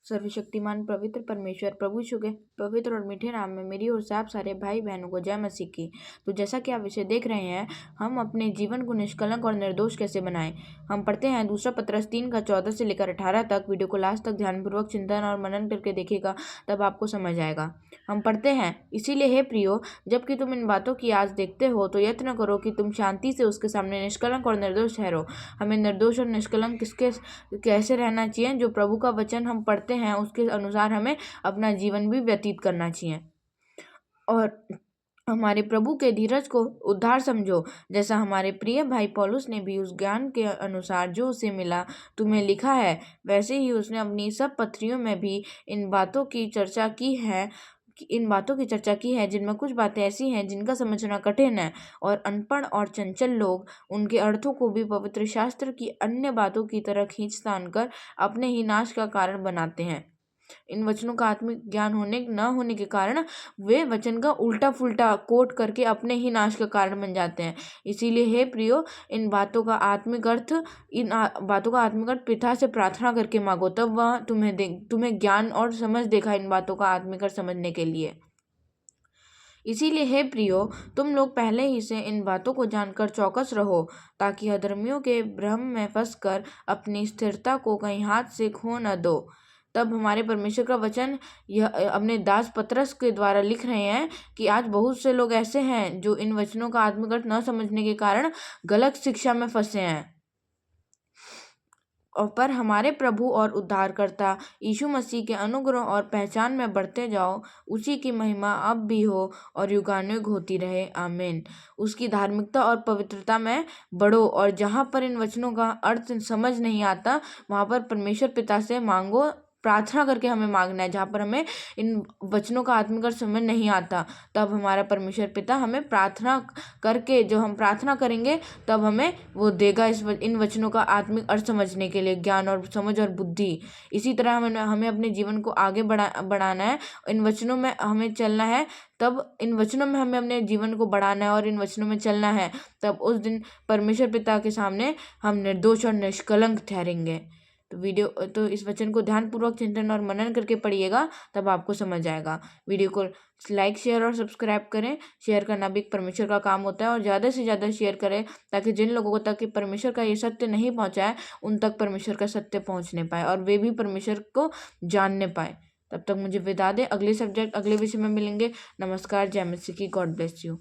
सर्वशक्तिमान पवित्र परमेश्वर प्रभु यीशु के पवित्र और मीठे नाम में मेरी ओर से आप सारे भाई बहनों को जय मसीह की। तो जैसा कि आप इसे देख रहे हैं, हम अपने जीवन को निष्कलंक और निर्दोष कैसे बनाएं। हम पढ़ते हैं दूसरा पत्रस 3 का 14 से लेकर 18 तक। वीडियो को लास्ट तक ध्यानपूर्वक चिंतन और मनन करके देखिएगा, तब आपको समझ आएगा। हम पढ़ते हैं, इसीलिए हे प्रियो, जबकि तुम इन बातों की आज देखते हो तो यत्न करो कि तुम शांति से उसके सामने निष्कलंक और निर्दोष ठहरो। हमें निर्दोष और निष्कलंक कैसे रहना चाहिए? जो प्रभु का वचन हम पढ़ते हैं उसके अनुसार हमें अपना जीवन भी व्यतीत करना चाहिए। और हमारे प्रभु के धीरज को उद्धार समझो, जैसा हमारे प्रिय भाई पौलुस ने भी उस ज्ञान के अनुसार जो उसे मिला तुम्हें लिखा है, वैसे ही उसने अपनी सब पत्रियों में भी इन बातों की चर्चा की है जिनमें कुछ बातें ऐसी हैं जिनका समझना कठिन है, और अनपढ़ और चंचल लोग उनके अर्थों को भी पवित्र शास्त्र की अन्य बातों की तरह खींच तान कर अपने ही नाश का कारण बनाते हैं। इन वचनों का आत्मिक ज्ञान न होने के कारण वे वचन का उल्टा फुल्टा कोट करके अपने ही नाश का कारण बन जाते हैं। इसीलिए हे प्रियो, इन बातों का आत्मिक अर्थ पिता से प्रार्थना करके मांगो, तब वह तुम्हें ज्ञान और समझ देगा इन बातों का आत्मिक अर्थ समझने के लिए। इसीलिए हे प्रियो, तुम लोग पहले ही से इन बातों को जानकर चौकस रहो, ताकि अधर्मियों के भ्रम में फंसकर अपनी स्थिरता को कहीं हाथ से खो न दो। तब हमारे परमेश्वर का वचन यह अपने दास पतरस के द्वारा लिख रहे हैं कि आज बहुत से लोग ऐसे हैं जो इन वचनों का आत्मिक अर्थ न समझने के कारण गलत शिक्षा में फंसे हैं। और पर हमारे प्रभु और उद्धारकर्ता यीशु मसीह के अनुग्रह और पहचान में बढ़ते जाओ। उसी की महिमा अब भी हो और युगानुयुग होती रहे, आमीन। उसकी धार्मिकता और पवित्रता में बढ़ो, और जहाँ पर इन वचनों का अर्थ समझ नहीं आता वहाँ पर परमेश्वर पिता से मांगो, प्रार्थना करके हमें मांगना है। जहाँ पर हमें इन वचनों का आत्मिक अर्थ समझ नहीं आता, तब हमारा परमेश्वर पिता हमें प्रार्थना करके, जो हम प्रार्थना करेंगे तब हमें वो देगा इन वचनों का आत्मिक अर्थ समझने के लिए ज्ञान और समझ और बुद्धि। इसी तरह हमें अपने जीवन को आगे बढ़ाना है, इन वचनों में हमें चलना है, तब इन वचनों में हमें अपने जीवन को बढ़ाना है और इन वचनों में चलना है। तब उस दिन परमेश्वर पिता के सामने हम निर्दोष और निष्कलंक ठहरेंगे। तो इस वचन को ध्यानपूर्वक चिंतन और मनन करके पढ़िएगा, तब आपको समझ आएगा। वीडियो को लाइक, शेयर और सब्सक्राइब करें। शेयर करना भी परमेश्वर का काम होता है, और ज़्यादा से ज़्यादा शेयर करें, ताकि जिन लोगों को तक परमेश्वर का ये सत्य नहीं पहुंचा है उन तक परमेश्वर का सत्य पहुंचने पाए और वे भी परमेश्वर को जानने पाए। तब तक मुझे विदा दें। अगले विषय में मिलेंगे। नमस्कार, जय मसीह की। God bless you.